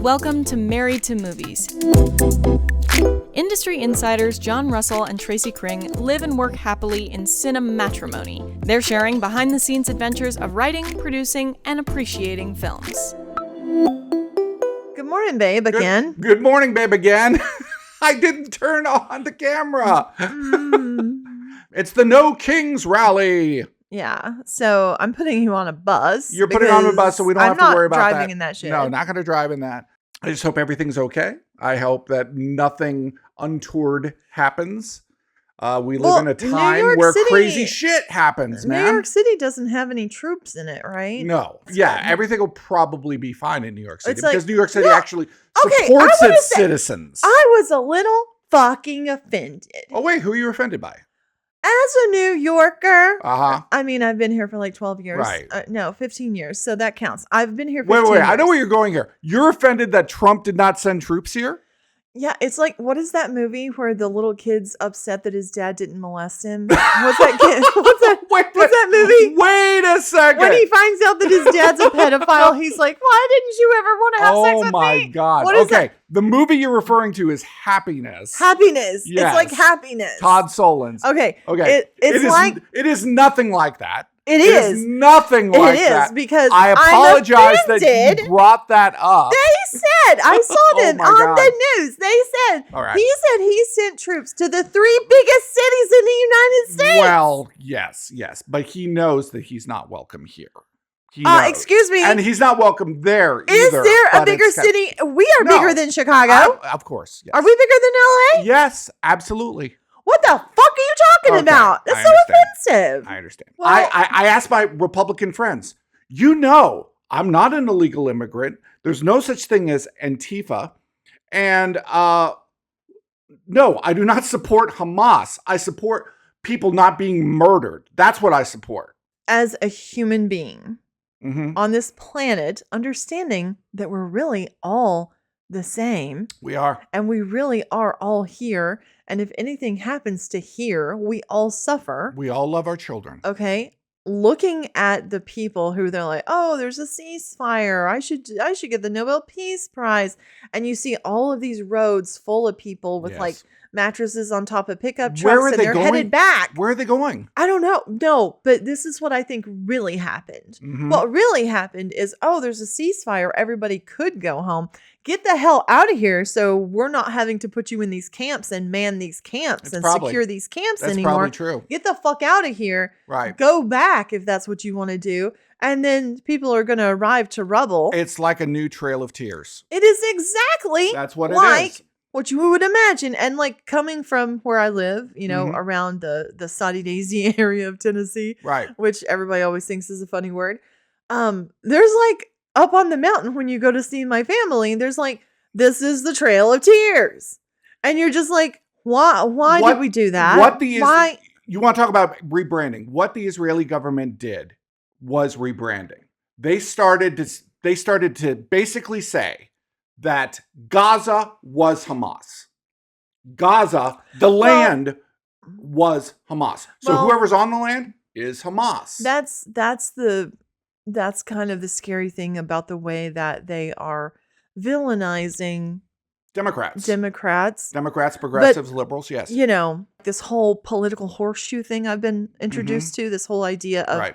Welcome to Married to Movies. Industry insiders John Russell and Tracy Kring live and work happily in cinematrimony. They're sharing behind-the-scenes adventures of writing, producing, and appreciating films. Good morning, babe, again. Good morning, babe, again. I didn't turn on the camera. It's the No Kings Rally. Yeah, so I'm putting you on a bus. You're putting on a bus, so we don't have to worry about that. I'm not driving in that shit. No, not going to drive in that. I just hope everything's okay. I hope that nothing untoward happens. We live in a time where crazy shit happens, man. New York City doesn't have any troops in it, right? No. Everything will probably be fine in New York City because New York City actually supports its citizens. I was a little fucking offended. Oh, wait, who are you offended by? As a New Yorker, I mean, I've been here for like 12 years. Right. No, 15 years. So that counts. I've been here for 15 Wait. years. I know where you're going here. You're offended that Trump did not send troops here? Yeah, it's like, what is that movie where the little kid's upset that his dad didn't molest him? What's that kid? What's that movie? Wait a second. When he finds out that his dad's a pedophile, he's like, why didn't you ever want to have sex with me? Oh my God. What is that? The movie you're referring to is Happiness. Happiness. Yes. It's like Happiness. Todd Solondz. Okay. It is nothing like that. It is nothing like that. It is because I apologize that you brought that up. They said, I saw them on the news. They said, he sent troops to the 3 biggest cities in the United States. Well, yes. But he knows that he's not welcome here. Excuse me. And he's not welcome there either. Is there a bigger city? We are bigger than Chicago. Of course. Yes. Are we bigger than LA? Yes, absolutely. What the fuck are you talking about? That's so offensive. I understand. Well, I asked my Republican friends, I'm not an illegal immigrant. There's no such thing as Antifa. And no, I do not support Hamas. I support people not being murdered. That's what I support. As a human being on this planet, understanding that we're really all the same. We are. And we really are all here. And if anything happens to here, we all suffer. We all love our children. Okay. Looking at the people who they're like, oh, there's a ceasefire. I should get the Nobel Peace Prize. And you see all of these roads full of people with like mattresses on top of pickup trucks and they're headed back. Where are they going? I don't know. No, but this is what I think really happened. What really happened is, there's a ceasefire. Everybody could go home. Get the hell out of here so we're not having to put you in these camps and man these camps secure these camps anymore. That's probably true. Get the fuck out of here. Right. Go back if that's what you want to do. And then people are going to arrive to rubble. It's like a new Trail of Tears. It is exactly that's what it is. What you would imagine. And like coming from where I live, around the Soddy Daisy area of Tennessee, right? Which everybody always thinks is a funny word. There's like up on the mountain when you go to see my family, there's like, this is the Trail of Tears. And you're just like, why did we do that? Why? You want to talk about rebranding. What the Israeli government did was rebranding. They started to basically say that Gaza was Hamas. Gaza, the land, was Hamas. So whoever's on the land is Hamas. That's kind of the scary thing about the way that they are villainizing Democrats, progressives, liberals. Yes. This whole political horseshoe thing I've been introduced to, this whole idea of,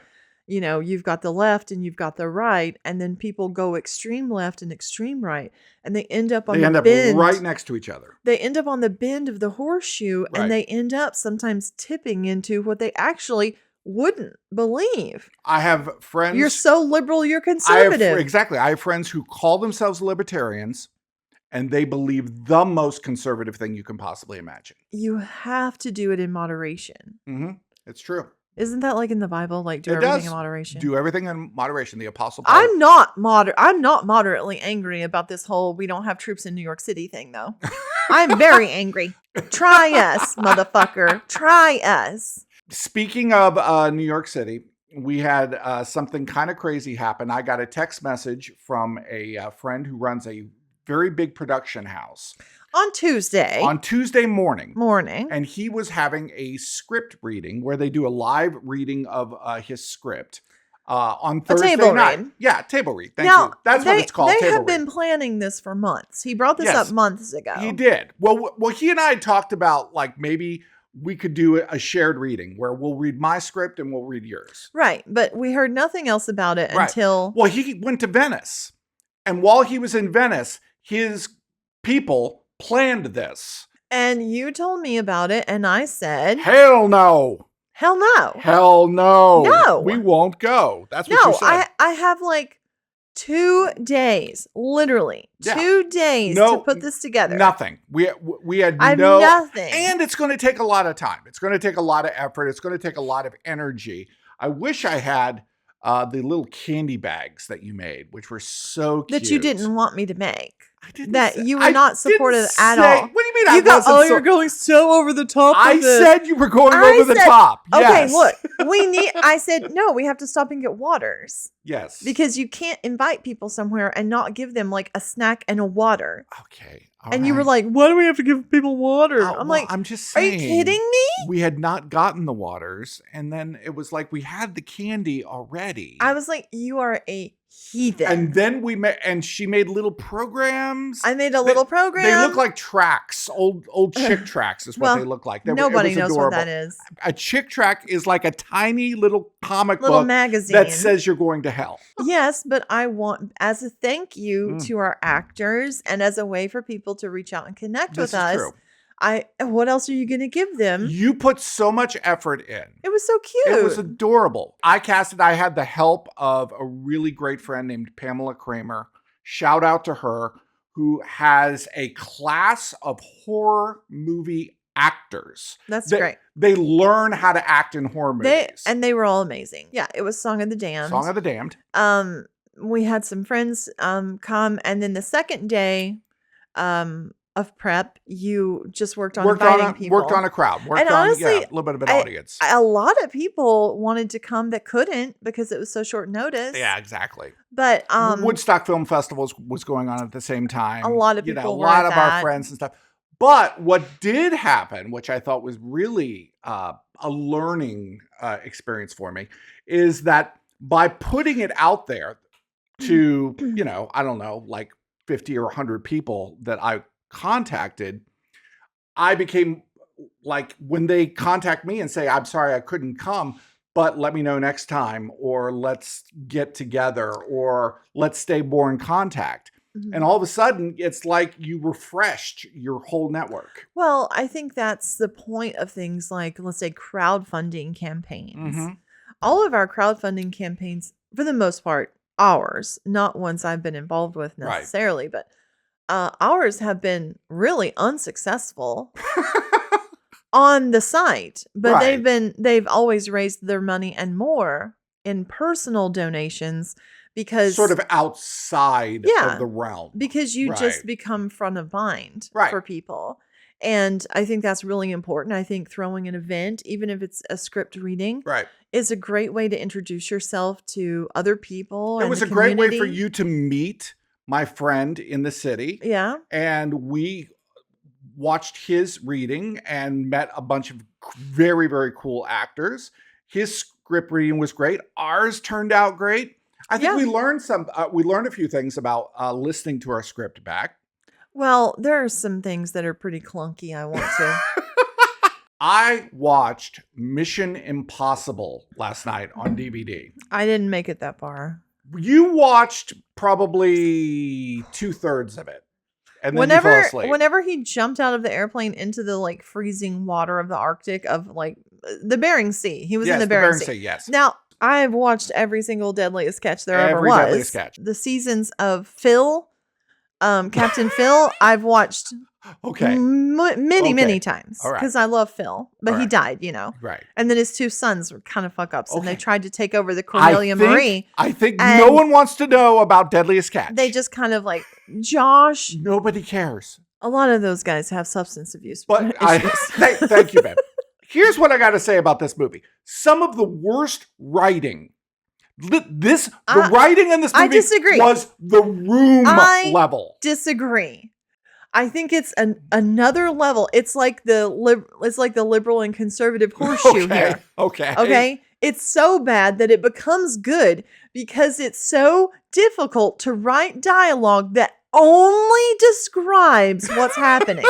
you've got the left and you've got the right, and then people go extreme left and extreme right, and they end up on the bend. Right next to each other. They end up on the bend of the horseshoe, and they end up sometimes tipping into what they actually wouldn't believe. I have friends. You're so liberal, you're conservative. Exactly. I have friends who call themselves libertarians, and they believe the most conservative thing you can possibly imagine. You have to do it in moderation. It's true. Isn't that like in the Bible? Like do everything in moderation. Do everything in moderation. The Apostle Paul. I'm not moderately angry about this whole we don't have troops in New York City thing, though. I'm very angry. Try us, motherfucker. Try us. Speaking of New York City, we had something kind of crazy happen. I got a text message from a friend who runs a very big production house. On Tuesday morning. And he was having a script reading where they do a live reading of his script. on Thursday table night. read. Yeah, table read. Thank Now, you. That's what it's called. They table have read. been planning this for months. He brought this Yes, up months ago. He did. Well, he and I talked about like maybe we could do a shared reading where we'll read my script and we'll read yours. Right, but we heard nothing else about it until... Well, he went to Venice. And while he was in Venice, his people planned this. And you told me about it, and I said... Hell no. Hell no. Hell no. No. We won't go. That's what you said. I have like 2 days, literally 2 days to put this together. Nothing. We had nothing. And it's going to take a lot of time. It's going to take a lot of effort. It's going to take a lot of energy. I wish I had the little candy bags that you made, which were so cute. That you didn't want me to make. You were I not supportive didn't at say- all. What do you mean You're going so over the top I with this. said you were going over the top. Okay, Yes. look, I said, no, we have to stop and get waters. Yes. Because you can't invite people somewhere and not give them like a snack and a water. Okay. And you were like, why do we have to give people water? I'm like, I'm just are saying. you kidding me? We had not gotten the waters. And then it was like we had the candy already. I was like, you are a heathen. And then we met, and she made little programs. I made a little program. They look like tracks, old chick tracks is what they look like. Nobody knows what that is. A chick track is like a tiny little comic little book magazine that says you're going to hell. Yes, but I want, as a thank you to our actors and as a way for people to reach out and connect with us. True. What else are you going to give them? You put so much effort in. It was so cute. It was adorable. I had the help of a really great friend named Pamela Kramer. Shout out to her, who has a class of horror movie actors. That's great. They learn how to act in horror movies. They were all amazing. Yeah, it was Song of the Damned. Song of the Damned. We had some friends come, and then the second day of prep, you just worked on inviting people. Worked on a crowd. Honestly, a little bit of an audience. A lot of people wanted to come that couldn't because it was so short notice. Yeah, exactly. But Woodstock Film Festival was going on at the same time. A lot of people a lot of our friends and stuff. But what did happen, which I thought was really a learning experience for me, is that by putting it out there to, I don't know, like 50 or 100 people that I contacted, I became like, when they contact me and say, I'm sorry I couldn't come, but let me know next time, or let's get together, or let's stay more in contact. Mm-hmm. And all of a sudden, it's like you refreshed your whole network. Well, I think that's the point of things like, let's say, crowdfunding campaigns. Mm-hmm. All of our crowdfunding campaigns, for the most part, ours, not ones I've been involved with necessarily, but ours have been really unsuccessful on the site, but they've always raised their money and more in personal donations, because sort of outside of the realm, because you just become front of mind for people. And I think that's really important. I think throwing an event, even if it's a script reading, is a great way to introduce yourself to other people. It was a great way for you to meet my friend in the city. Yeah. And we watched his reading and met a bunch of very, very cool actors. His script reading was great. Ours turned out great. I think we learned a few things about listening to our script back. Well, there are some things that are pretty clunky, I want to. I watched Mission Impossible last night on DVD. I didn't make it that far. You watched probably 2/3 of it. And then you fell asleep. Whenever he jumped out of the airplane into the like freezing water of the Arctic, of like the Bering Sea. He was in the Bering Sea. Yes. Now, I've watched every single Deadliest Catch there ever was. Deadliest Catch. The seasons of Phil, Captain Phil, I've watched many times, because I love Phil, but he died, Right. And then his two sons were kind of fuck ups, and they tried to take over the Cornelia Marie. I think no one wants to know about Deadliest Catch. They just kind of like, Josh. Nobody cares. A lot of those guys have substance abuse but issues. Thank you, babe. Here's what I got to say about this movie. Some of the worst writing. The writing in this movie was the Room level. Disagree. I think it's another level. It's like the liberal and conservative horseshoe here. Okay. It's so bad that it becomes good because it's so difficult to write dialogue that only describes what's happening.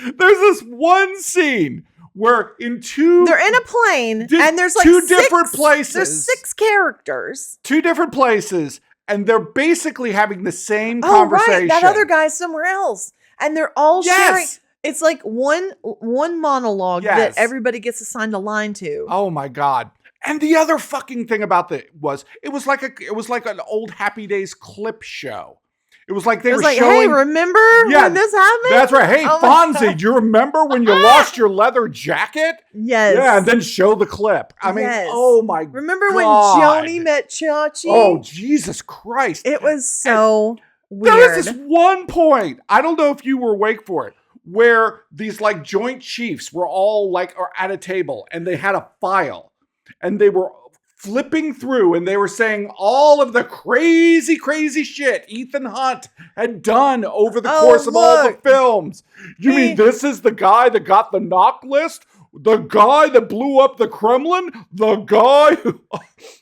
There's this one scene where they're in a plane and there's like two different places. There's 6 characters. 2 different places, and they're basically having the same conversation. Right. That other guy's somewhere else. And they're all sharing. It's like one monologue that everybody gets assigned a line to. Oh my God. And the other fucking thing about it was like an old Happy Days clip show. It was like they were showing, hey, remember when this happened? That's right. Hey, Fonzie, do you remember when you lost your leather jacket? Yes. Yeah, and then show the clip. I mean, oh my God. Remember when Joni met Chachi? Oh, Jesus Christ. It was so weird. There was this one point, I don't know if you were awake for it, where these like Joint Chiefs were all like at a table and they had a file and they were flipping through and they were saying all of the crazy shit Ethan Hunt had done over the course of all the films. You mean this is the guy that got the knock list? The guy that blew up the Kremlin? The guy who...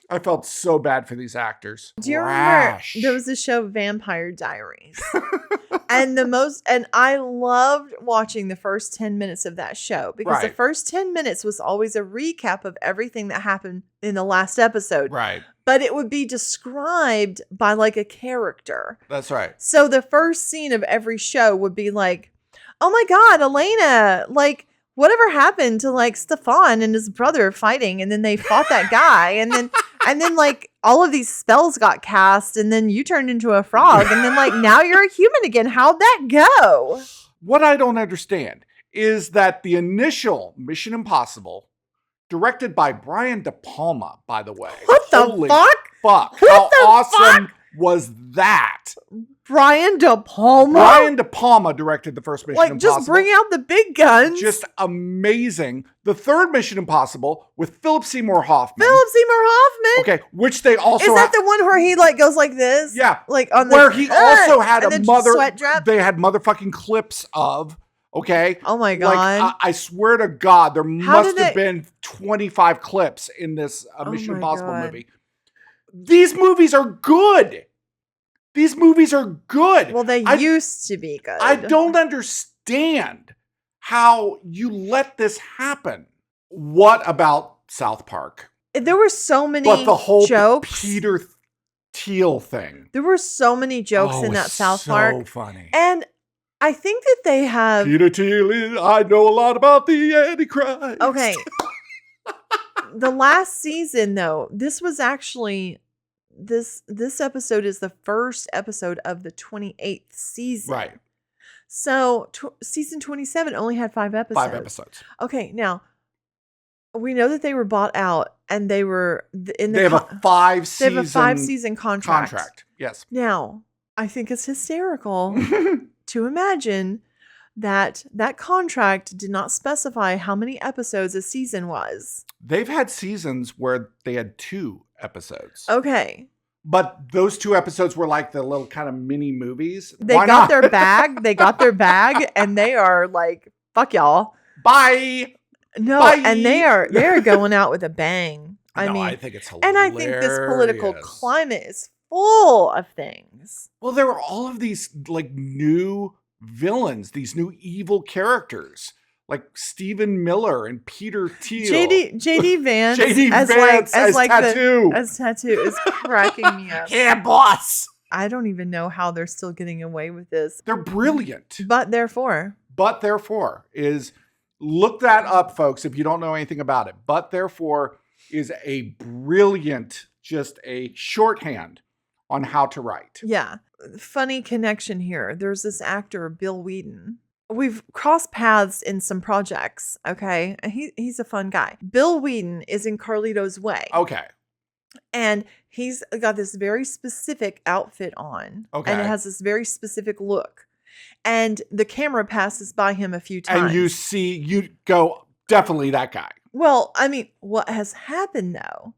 I felt so bad for these actors. Do you remember there was a show Vampire Diaries? and I loved watching the first 10 minutes of that show because the first 10 minutes was always a recap of everything that happened in the last episode. Right. But it would be described by like a character. That's right. So the first scene of every show would be like, oh my God, Elena, like, whatever happened to like Stefan and his brother fighting, and then they fought that guy, and then like all of these spells got cast, and then you turned into a frog, and then like now you're a human again. How'd that go? What I don't understand is that the initial Mission Impossible, directed by Brian De Palma, by the way. What the fuck? How awesome was that? Brian De Palma? Brian De Palma directed the first Mission Impossible. Just bring out the big guns. Just amazing. The third Mission Impossible with Philip Seymour Hoffman. Okay, which they also... Is that the one where he like goes like this? Yeah. Like on where he also had a sweat drop? They had motherfucking clips of... Okay. Oh my God. Like, I swear to God, there must have been 25 clips in this Mission Impossible movie. These movies are good. Well, they used to be good. I don't understand how you let this happen. What about South Park? There were so many But the whole jokes. Peter Thiel thing. There were so many jokes in that South Park. So funny. And I think that they have... Peter Thiel, I know a lot about the Antichrist. Okay. The last season, though, this was actually... This episode is the first episode of the 28th season. Right. So season 27 only had 5 episodes. 5 episodes. Okay, now we know that they were bought out and they were in the... They have a 5-season contract. Yes. Now, I think it's hysterical to imagine that contract did not specify how many episodes a season was. They've had seasons where they had 2 episodes. Okay. But those 2 episodes were like the little kind of mini movies. They got their bag. They got their bag and they are like, fuck y'all. Bye. No, Bye. and they're going out with a bang. I think it's hilarious. And I think this political climate is full of things. Well, there were all of these like new villains, these new evil characters. Like Stephen Miller and Peter Thiel. JD Vance. JD Vance as Tattoo. As Tattoo is cracking me up. Yeah, boss. I don't even know how they're still getting away with this. They're brilliant. But therefore is, look that up, folks, if you don't know anything about it. But therefore is a brilliant, just a shorthand on how to write. Yeah. Funny connection here. There's this actor, Bill Whedon. We've crossed paths in some projects, okay? He's a fun guy. Bill Whedon is in Carlito's Way. Okay. And he's got this very specific outfit on. Okay. And it has this very specific look. And the camera passes by him a few times. And you go, definitely that guy. Well, I mean, what has happened though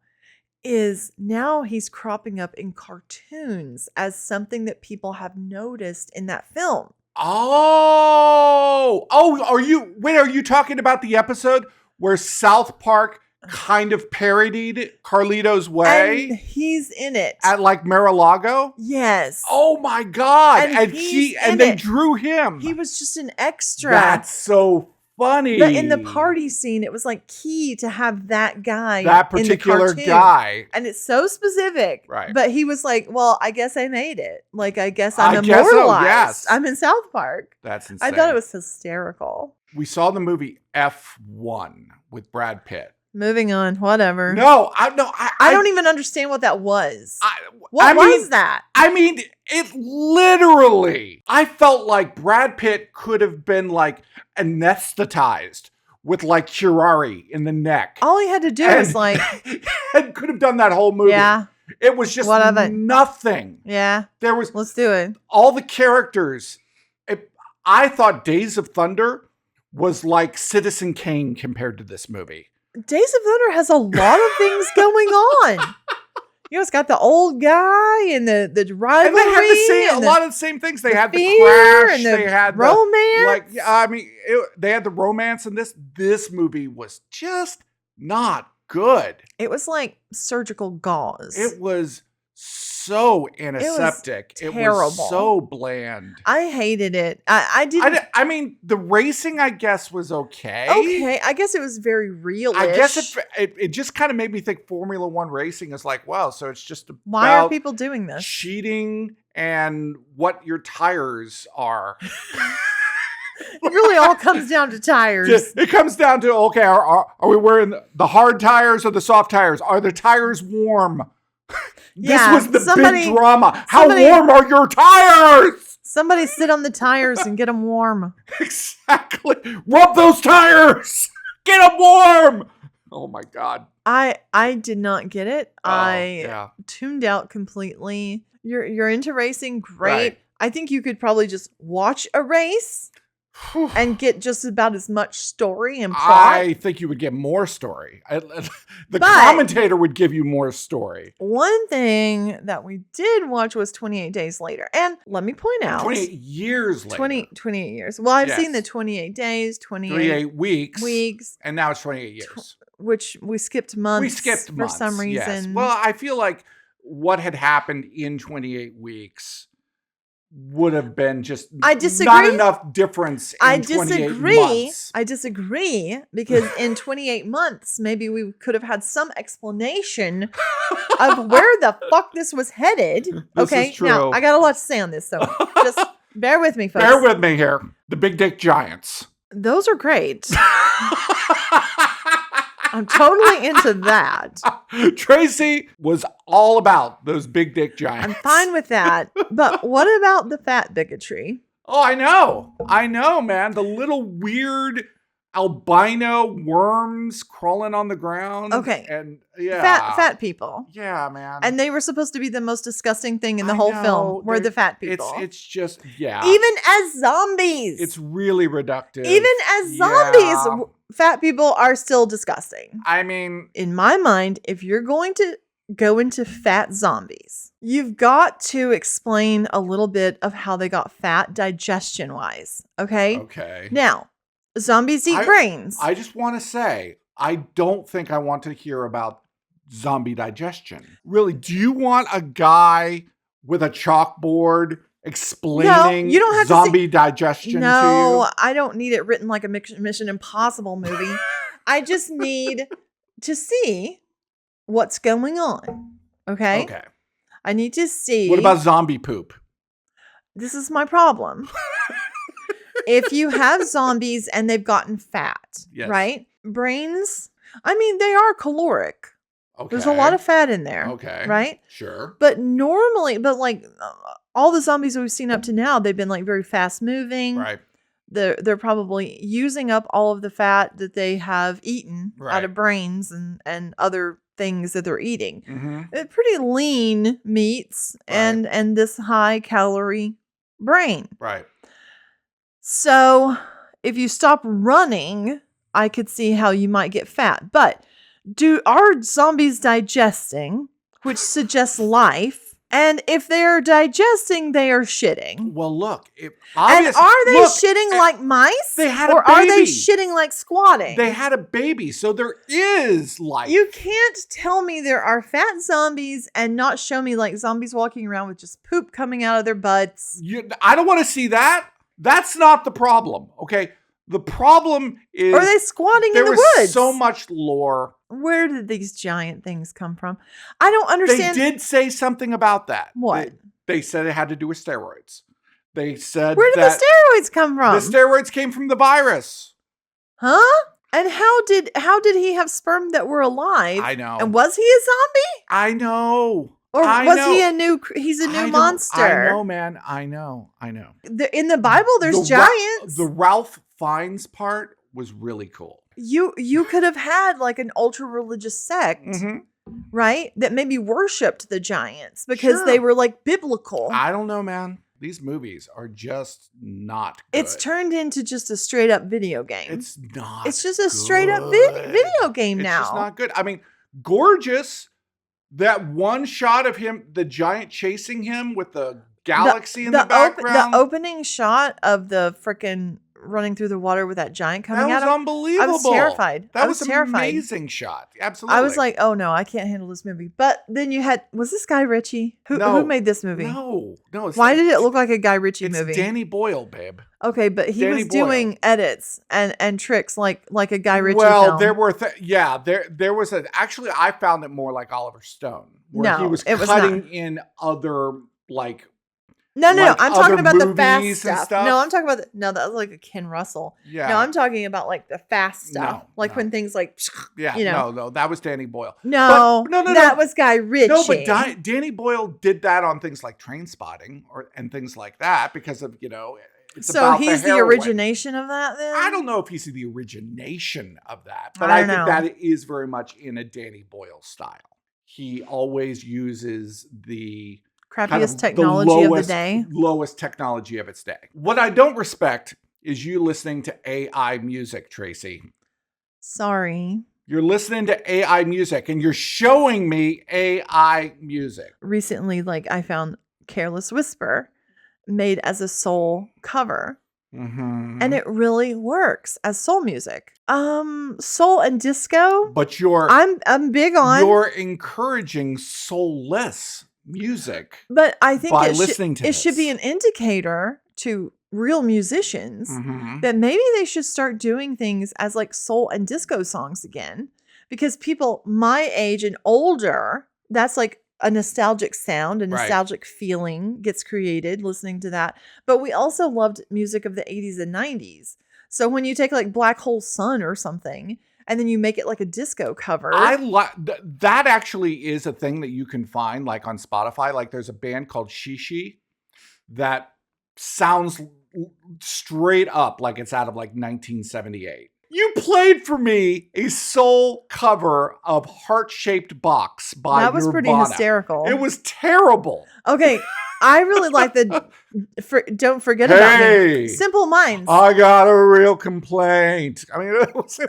is now he's cropping up in cartoons as something that people have noticed in that film. Oh, are you talking about the episode where South Park kind of parodied Carlito's Way. And he's in it. At like Mar-a-Lago? Yes. Oh my God. And they drew him. He was just an extra. That's so funny. But in the party scene, it was like key to have that guy. That particular guy. And it's so specific. Right. But he was like, well, I guess I made it. Like, I guess I'm immortalized. Yes. I'm in South Park. That's insane. I thought it was hysterical. We saw the movie F1 with Brad Pitt. Moving on, whatever. I don't even understand what that was. What was that? I mean, it literally, I felt like Brad Pitt could have been like anesthetized with like curare in the neck. All he had to do was like. And could have done that whole movie. Yeah. It was just nothing. Yeah. Let's do it. All the characters. I thought Days of Thunder was like Citizen Kane compared to this movie. Days of Thunder has a lot of things going on. You know, it's got the old guy and the rivalry. And they had a lot of the same things. They had the crash. And they had romance. They had the romance in this. This movie was just not good. It was like surgical gauze. It was so antiseptic. It was terrible. So bland. I hated it. I mean, the racing, I guess, was okay. Okay, I guess it was very real-ish. I guess it just kind of made me think Formula One racing is like, wow, so it's just about why are people doing this? Cheating and what your tires are. It really all comes down to tires. It comes down to, okay, are we wearing the hard tires or the soft tires? Are the tires warm? This was the big drama. How warm are your tires? Somebody sit on the tires and get them warm. Exactly. Rub those tires. Get them warm. Oh my God. I did not get it. I tuned out completely. You're into racing. Great. Right. I think you could probably just watch a race and get just about as much story and plot. I think you would get more story. The commentator would give you more story. One thing that we did watch was 28 Days Later. And let me point out. 28 years later. 28 years. Well, I've seen the 28 days, 28 weeks. And now it's 28 years. Which we skipped months. For some reason. Yes. Well, I feel like what had happened in 28 weeks would have been just not enough difference in 28 months. I disagree because in 28 months, maybe we could have had some explanation of where the fuck this was headed. Okay, now I got a lot to say on this, so just bear with me, folks. Bear with me here. The Big Dick Giants. Those are great. I'm totally into that. Tracy was all about those big dick giants. I'm fine with that. But what about the fat bigotry? Oh, I know, man. The little weird albino worms crawling on the ground. Okay. And yeah. Fat people. Yeah, man. And they were supposed to be the most disgusting thing in the whole film were the fat people. It's just, yeah. Even as zombies. It's really reductive. Even as zombies, fat people are still disgusting. I mean, in my mind, if you're going to go into fat zombies, you've got to explain a little bit of how they got fat digestion wise. Okay. Okay. Now, zombies eat brains. I just want to say, I don't think I want to hear about zombie digestion. Really, do you want a guy with a chalkboard explaining zombie digestion to you? No, I don't need it written like a Mission Impossible movie. I just need to see what's going on. Okay? Okay. I need to see. What about zombie poop? This is my problem. If you have zombies and they've gotten fat, right? Brains, I mean, they are caloric. Okay. There's a lot of fat in there. Okay. Right? Sure. But like all the zombies that we've seen up to now, they've been like very fast moving. Right. They're probably using up all of the fat that they have eaten out of brains and other things that they're eating. Mm-hmm. Pretty lean meats and this high calorie brain. Right. So if you stop running, I could see how you might get fat. But are zombies digesting, which suggests life? And if they're digesting, they are shitting. Well, look. And are they shitting like mice? They had a or are they baby. shitting like squatting? They had a baby, so there is life. You can't tell me there are fat zombies and not show me like zombies walking around with just poop coming out of their butts. I don't want to see that. That's not the problem, okay? The problem is... Are they squatting in the woods? There was so much lore. Where did these giant things come from? I don't understand. They did say something about that. What? They said it had to do with steroids. They said Where did the steroids come from? The steroids came from the virus. Huh? And how did he have sperm that were alive? I know. And was he a zombie? I know. Or was he he's a new monster? I know, man. I know. In the Bible, there's giants. The Ralph Fiennes part was really cool. You could have had like an ultra religious sect, right? That maybe worshipped the giants because they were like biblical. I don't know, man. These movies are just not good. It's turned into just a straight up video game. It's not. It's just a straight up video game now. It's just not good. I mean, gorgeous. That one shot of him, the giant chasing him with the galaxy in the background. The opening shot of the frickin' running through the water with that giant coming out. That was unbelievable. I was terrified. That was an amazing shot. Absolutely. I was like, oh no, I can't handle this movie. But then was this Guy Ritchie? Who made this movie? No. Why did it look like a Guy Ritchie movie? It's Danny Boyle, babe. Okay, but he was doing edits and tricks like a Guy Ritchie film. Well, there were there was actually I found it more like Oliver Stone, where he was cutting in other like. No, I'm talking about the fast stuff. No, I'm talking about that was like a Ken Russell. Yeah. No, I'm talking about like the fast stuff. When things like no, that was Danny Boyle. No, that was Guy Ritchie. No, but Danny Boyle did that on things like Trainspotting and things like that because of, it's so he's the origination of that then? I don't know if he's the origination of that, but I think that is very much in a Danny Boyle style. He always uses the crappiest technology of the day. Lowest technology of its day. What I don't respect is you listening to AI music, Tracy. Sorry. You're listening to AI music and you're showing me AI music. Recently, I found Careless Whisper made as a soul cover. Mm-hmm. And it really works as soul music. Soul and disco. But I'm big on. You're encouraging soulless music. But I think it should be an indicator to real musicians that maybe they should start doing things as like soul and disco songs again, because people my age and older, that's like a nostalgic sound, a nostalgic feeling gets created listening to that. But we also loved music of the 80s and 90s. So when you take like Black Hole Sun or something and then you make it like a disco cover. That actually is a thing that you can find like on Spotify. Like there's a band called Shishi that sounds straight up like it's out of like 1978. You played for me a soul cover of Heart-Shaped Box by That was Nirvana. Pretty hysterical. It was terrible. Okay, I really like Don't Forget About Me. Simple Minds. I got a real complaint. I mean, it was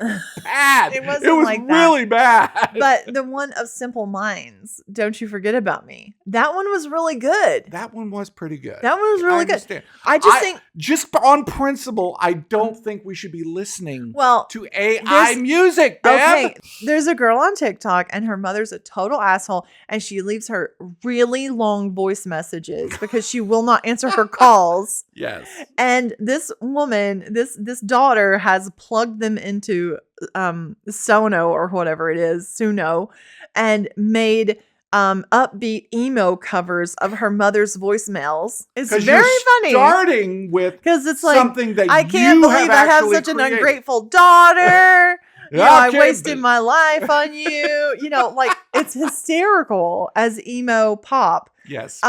bad. It was really bad. But the one of Simple Minds, Don't You Forget About Me. That one was really good. That one was pretty good. That one was really good. I think just on principle, I don't think we should be listening to AI music, babe. Okay, there's a girl on TikTok and her mother's a total asshole and she leaves her really long voice messages because she will not answer her calls. Yes. And this woman, this daughter has plugged them into Sono or whatever it is, Suno, and made upbeat emo covers of her mother's voicemails. It's very funny. Starting with because it's like something that I can't believe I have such an ungrateful daughter. I wasted my life on you. Like it's hysterical as emo pop. Yes.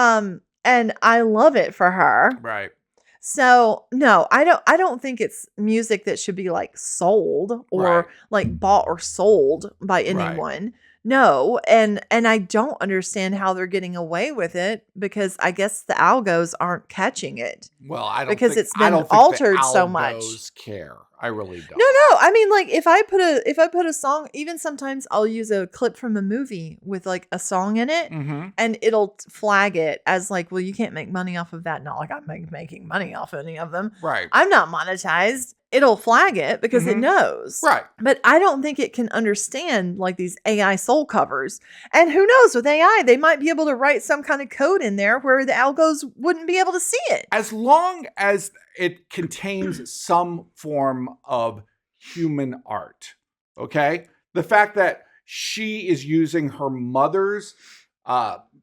And I love it for her. Right. So no, I don't think it's music that should be like sold or like bought or sold by anyone. No, and I don't understand how they're getting away with it because I guess the algos aren't catching it. Well, I don't Because think it's been the altered so much. algos care. I really don't. No. I mean, like if I put a song, even sometimes I'll use a clip from a movie with like a song in it, and it'll flag it as like, well, you can't make money off of that. Not like I'm making money off any of them. Right. I'm not monetized. It'll flag it because it knows. Right. But I don't think it can understand like these AI soul covers. And who knows, with AI, they might be able to write some kind of code in there where the algos wouldn't be able to see it. As long as it contains some form of human art, okay? The fact that she is using her mother's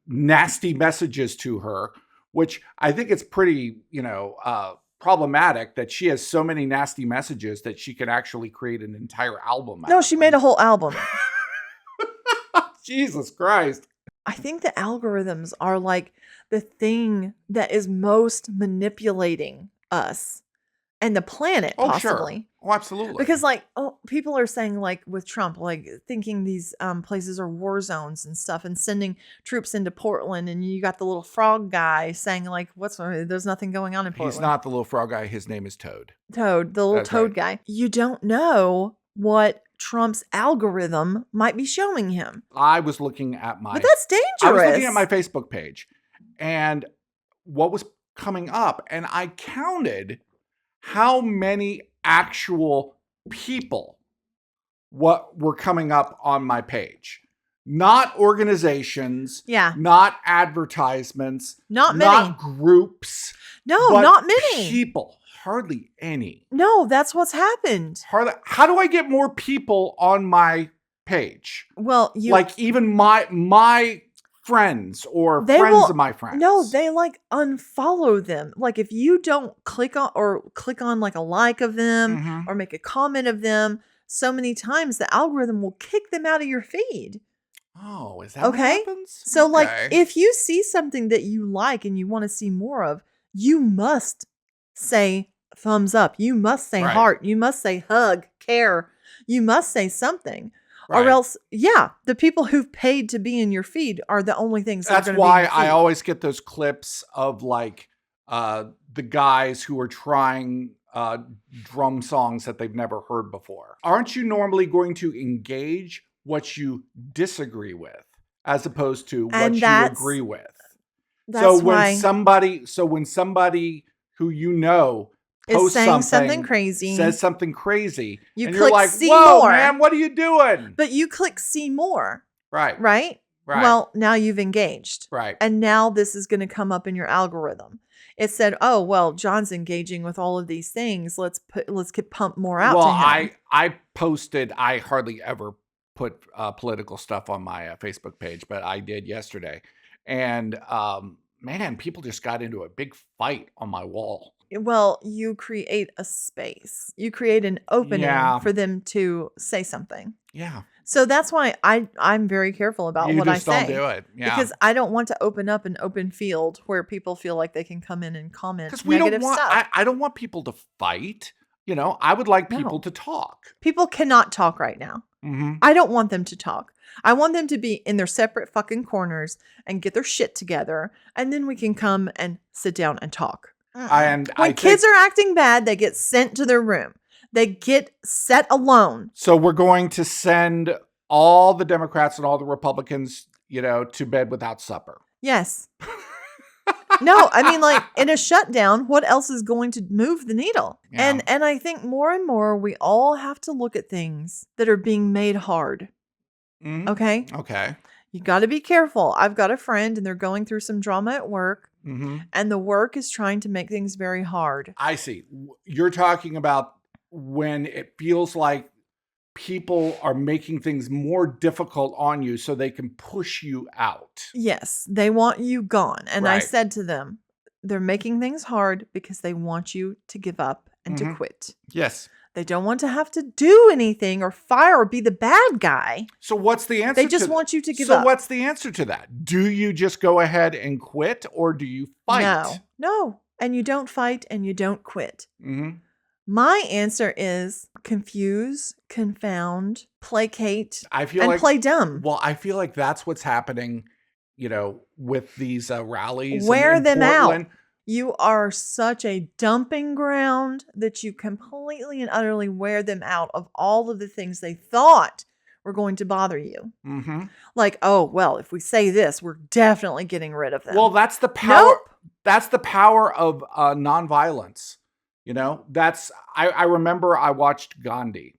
nasty messages to her, which I think it's pretty, problematic that she has so many nasty messages that she can actually create an entire album. No, she made a whole album. Jesus Christ. I think the algorithms are like the thing that is most manipulating us and the planet, possibly. Sure. Oh, absolutely. Because people are saying like with Trump, like thinking these places are war zones and stuff and sending troops into Portland. And you got the little frog guy saying like, there's nothing going on in Portland. He's not the little frog guy. His name is Toad. Toad, the little toad guy. You don't know what Trump's algorithm might be showing him. I was looking at But that's dangerous. I was looking at my Facebook page and what was coming up, and I counted how many actual people were coming up on my page. Not organizations. Yeah. Not advertisements. Not many. Not groups. No, but not many. People. Hardly any. No, that's what's happened. How do I get more people on my page? Well, even my friends or friends of my friends. No, they like unfollow them. Like if you don't click on like a like of them or make a comment of them so many times, the algorithm will kick them out of your feed. Oh, is that what happens? So like if you see something that you like and you want to see more of, you must say thumbs up. You must say heart. You must say hug, care. You must say something. Right. Or else, the people who've paid to be in your feed are the only things that's why I always get those clips of like the guys who are trying drum songs that they've never heard before. Aren't you normally going to engage what you disagree with as opposed to what you agree with? So when somebody who is saying something crazy, says something crazy, and you're like, see whoa, more. Man, what are you doing? But you click see more. Right. Right? Right. Well, now you've engaged. Right. And now this is going to come up in your algorithm. It said, oh, well, John's engaging with all of these things. Let's pump more out to him. I posted, I hardly ever put political stuff on my Facebook page, but I did yesterday. And man, people just got into a big fight on my wall. Well, you create a space. You create an opening for them to say something. Yeah. So that's why I'm very careful about what I say. You just don't do it. Yeah. Because I don't want to open up an open field where people feel like they can come in and comment negative stuff. I don't want people to fight. I would like people to talk. People cannot talk right now. Mm-hmm. I don't want them to talk. I want them to be in their separate fucking corners and get their shit together. And then we can come and sit down and talk. When kids are acting bad, they get sent to their room. They get set alone. So we're going to send all the Democrats and all the Republicans, to bed without supper. Yes. No, I mean, like in a shutdown, what else is going to move the needle? Yeah. And I think more and more we all have to look at things that are being made hard. Mm-hmm. Okay? Okay. You got to be careful. I've got a friend and they're going through some drama at work. Mm-hmm. And the work is trying to make things very hard. I see. You're talking about when it feels like people are making things more difficult on you so they can push you out. Yes, they want you gone. And I said to them, they're making things hard because they want you to give up and to quit. Yes. They don't want to have to do anything or fire or be the bad guy. So what's the answer? They just want you to give up. So what's the answer to that? Do you just go ahead and quit or do you fight? No. And you don't fight and you don't quit. Mm-hmm. My answer is confuse, confound, placate, I feel and like play dumb. Well, I feel like that's what's happening, with these rallies Wear in them Portland. out. You are such a dumping ground that you completely and utterly wear them out of all of the things they thought were going to bother you. Mm-hmm. Like, oh, well, if we say this, we're definitely getting rid of them. Well, that's the power. Nope. That's the power of nonviolence. I remember I watched Gandhi,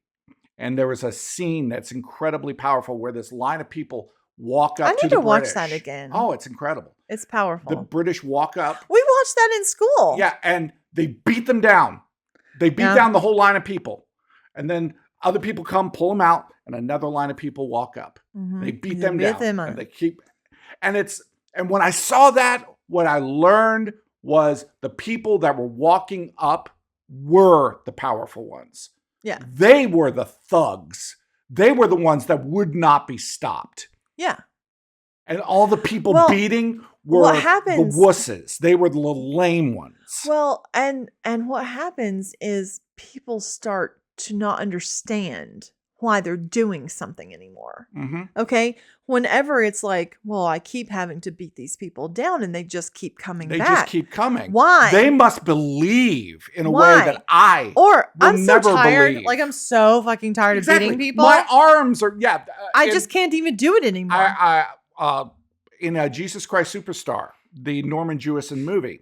and there was a scene that's incredibly powerful where this line of people walk up I to need the to watch British. that again. Oh, it's incredible. It's powerful. The British walk up. We watched that in school. Yeah, and they beat them down. They beat down the whole line of people. And then other people come, pull them out, and another line of people walk up. Mm-hmm. They beat them down. And they keep and when I saw that, what I learned was the people that were walking up were the powerful ones. Yeah. They were the thugs. They were the ones that would not be stopped. Yeah. And all the people beating were what happens, the wusses. They were the little lame ones. Well, and what happens is people start to not understand why they're doing something anymore. Mm-hmm. Okay? Whenever it's like, well, I keep having to beat these people down and they just keep coming back. They just keep coming. Why? They must believe in a way that I Or will I'm so never tired. believe. Like I'm so fucking tired of beating people. My arms are, I just can't even do it anymore. In Jesus Christ Superstar, the Norman Jewison movie,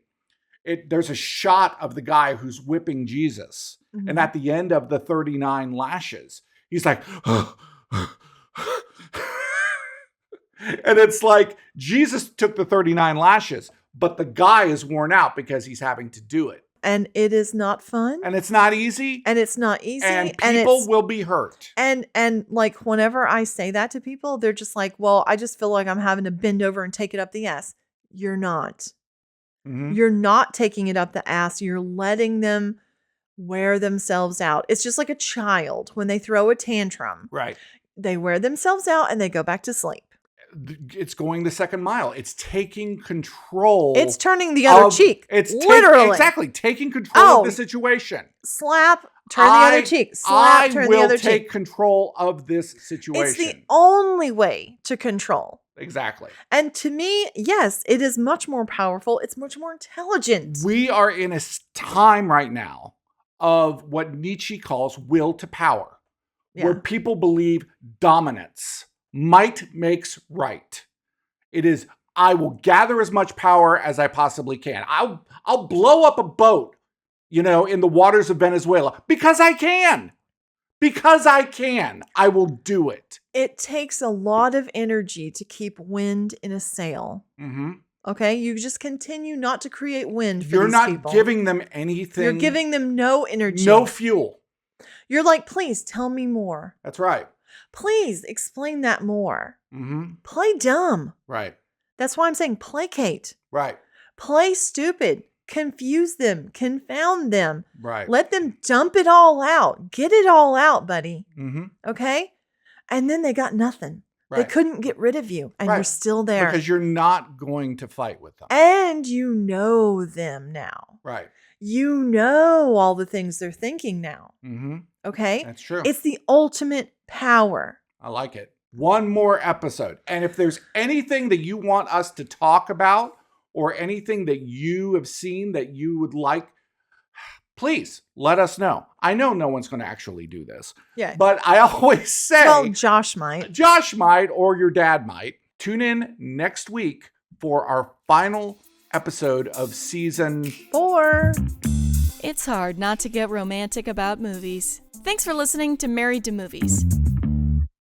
there's a shot of the guy who's whipping Jesus. Mm-hmm. And at the end of the 39 lashes, he's like, and it's like Jesus took the 39 lashes, but the guy is worn out because he's having to do it. And it is not fun. And it's not easy. And it's not easy. And people will be hurt. And like whenever I say that to people, they're just like, well, I just feel like I'm having to bend over and take it up the ass. You're not. Mm-hmm. You're not taking it up the ass. You're letting them wear themselves out. It's just like a child when they throw a tantrum. Right. They wear themselves out and they go back to sleep. It's going the second mile. It's taking control. It's turning the other cheek. It's literally. Exactly. Taking control of the situation. Slap, turn the other cheek. Slap, turn the other cheek. I will take control of this situation. It's the only way to control. Exactly. And to me, yes, it is much more powerful. It's much more intelligent. We are in a time right now of what Nietzsche calls will to power, where people believe dominance. Might makes right. It is, I will gather as much power as I possibly can. I'll blow up a boat, in the waters of Venezuela because I can. Because I can. I will do it. It takes a lot of energy to keep wind in a sail. Mm-hmm. Okay? You just continue not to create wind for You're these not people. giving them anything. You're giving them no energy. No fuel. You're like, please tell me more. That's right. Please explain that more. Mm-hmm. Play dumb. Right. That's why I'm saying placate. Right. Play stupid. Confuse them. Confound them. Right. Let them dump it all out. Get it all out, buddy. Mm-hmm. Okay? And then they got nothing. Right. They couldn't get rid of you. And you're still there. Because you're not going to fight with them. And you know them now. Right. You know all the things they're thinking now. Mm-hmm. Okay? That's true. It's the ultimate power. I like it. One more episode. And if there's anything that you want us to talk about or anything that you have seen that you would like, please let us know. I know no one's going to actually do this. Yeah. But I always say... Well, Josh might. Josh might, or your dad might. Tune in next week for our final episode of season 4. It's hard not to get romantic about movies. Thanks for listening to Married to Movies.